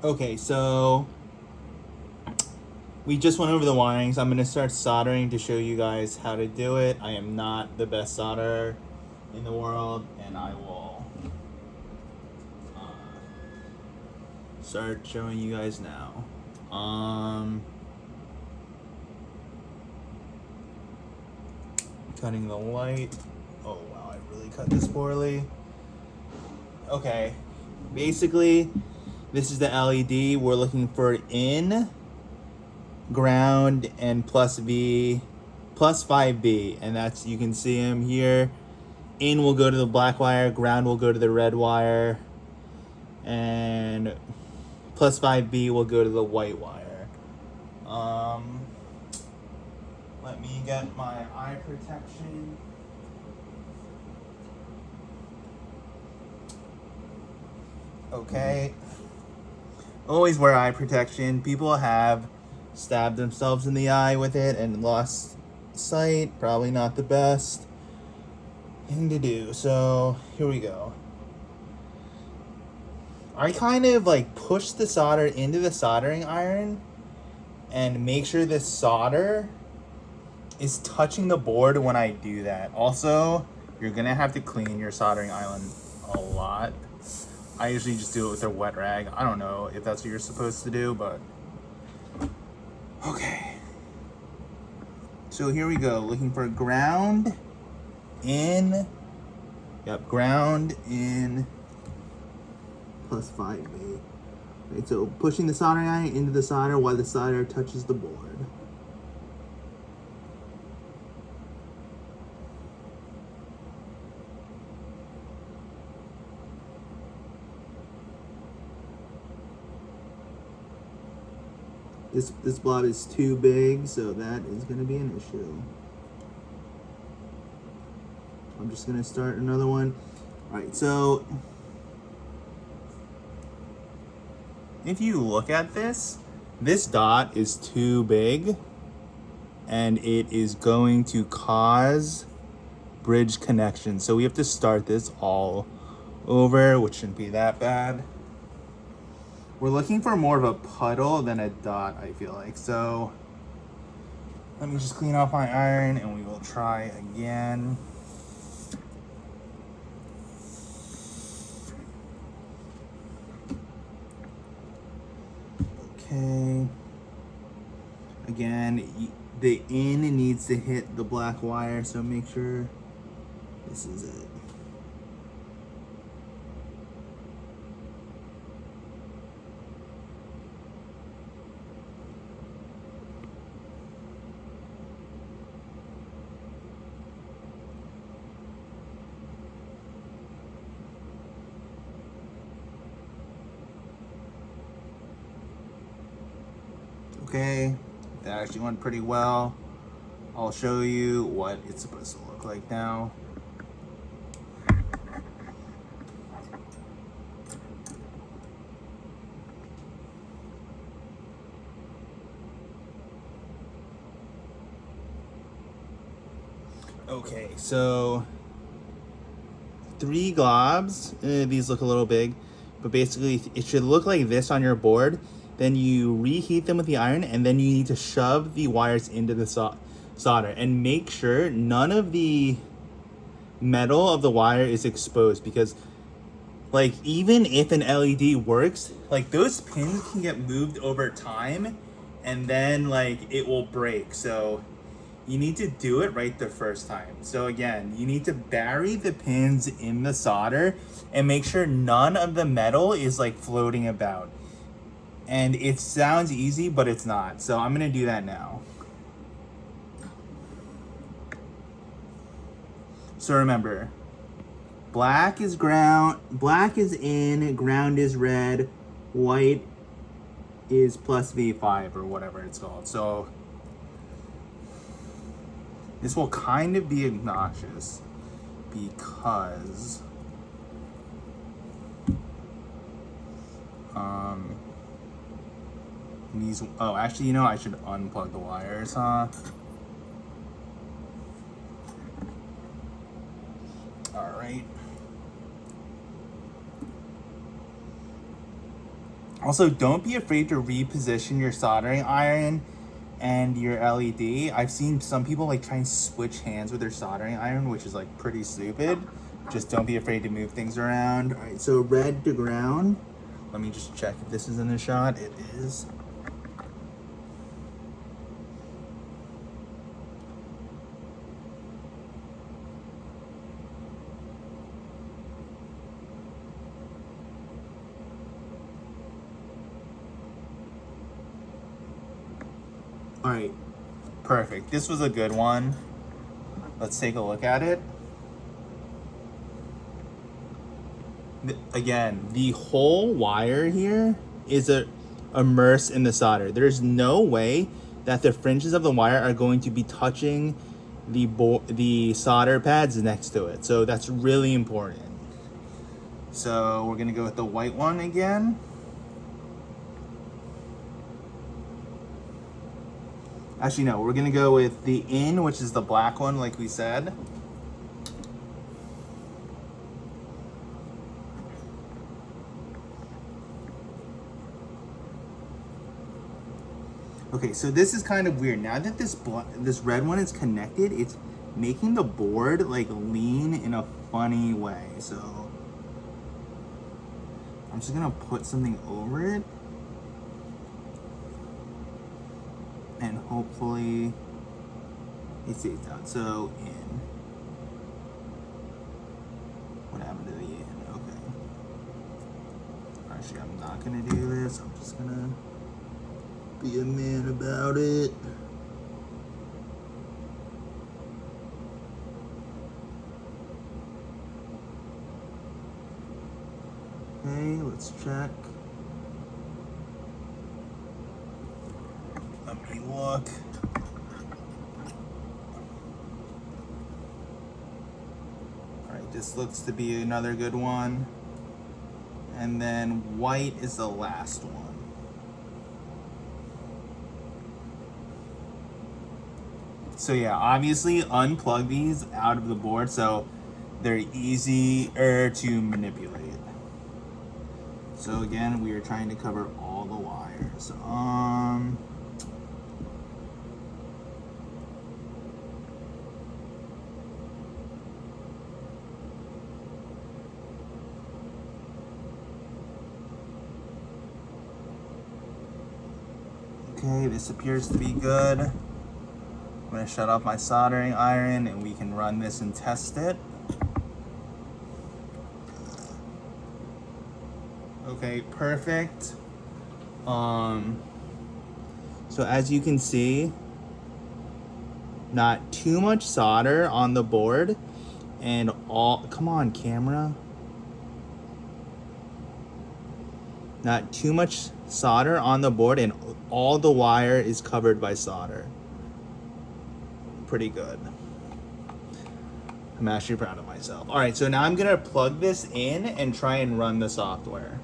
Okay, so we just went over the wirings. I'm going to start soldering to show you guys how to do it. I am not the best solderer in the world, and I will start showing you guys now. Cutting the light. Oh wow, I really cut this poorly. Okay, basically, this is the LED. We're looking for in, ground, and plus 5B, and that's, you can see them here. In will go to the black wire, ground will go to the red wire, and plus 5B will go to the white wire. Let me get my eye protection. Okay. Always wear eye protection. People have stabbed themselves in the eye with it and lost sight. Probably not the best thing to do. So here we go. I kind of like push the solder into the soldering iron and make sure the solder is touching the board when I do that. Also, you're gonna have to clean your soldering iron a lot. I usually just do it with a wet rag. I don't know if that's what you're supposed to do, but okay. So here we go, looking for ground, in, yep, ground, in, plus 5B. Right, so pushing the soldering iron into the solder while the solder touches the board. This blob is too big, so that is going to be an issue. I'm just going to start another one. All right, so if you look at this dot is too big, and it is going to cause bridge connection. So we have to start this all over, which shouldn't be that bad. We're looking for more of a puddle than a dot, I feel like. So let me just clean off my iron and we will try again. Okay. Again, the in needs to hit the black wire, so make sure this is it. Okay, that actually went pretty well. I'll show you what it's supposed to look like now. Okay, so 3 globs. These look a little big, but basically it should look like this on your board. Then you reheat them with the iron, and then you need to shove the wires into the solder and make sure none of the metal of the wire is exposed, because like even if an LED works, like those pins can get moved over time and then like it will break. So you need to do it right the first time. So again, you need to bury the pins in the solder and make sure none of the metal is like floating about. And it sounds easy, but it's not. So I'm gonna do that now. So remember, black is ground, black is in, ground is red, white is plus V5 or whatever it's called. So this will kind of be obnoxious because these, oh, actually, you know, I should unplug the wires, huh? All right. Also, don't be afraid to reposition your soldering iron and your LED. I've seen some people like try and switch hands with their soldering iron, which is like pretty stupid. Just don't be afraid to move things around. All right, so red to ground. Let me just check if this is in the shot. It is. All right, perfect. This was a good one. Let's take a look at it. Again, the whole wire here is immersed in the solder. There's no way that the fringes of the wire are going to be touching the solder pads next to it. So that's really important. So we're gonna go with the white one again. Actually, no, we're gonna go with the in, which is the black one, like we said. Okay, so this is kind of weird. Now that this red one is connected, it's making the board like lean in a funny way. So I'm just gonna put something over it. And hopefully it stays down. So in. What happened to the in? Okay. Actually, I'm not gonna do this. I'm just gonna be a man about it. Okay, let's check. Let me look. Alright, this looks to be another good one. And then white is the last one. So yeah, obviously unplug these out of the board so they're easier to manipulate. So again, we are trying to cover all the wires. Okay, this appears to be good. I'm gonna shut off my soldering iron and we can run this and test it. Okay, perfect. So as you can see, not too much solder on the board and come on camera. Not too much solder on the board and all the wire is covered by solder. Pretty good. I'm actually proud of myself. All right, so now I'm gonna plug this in and try and run the software.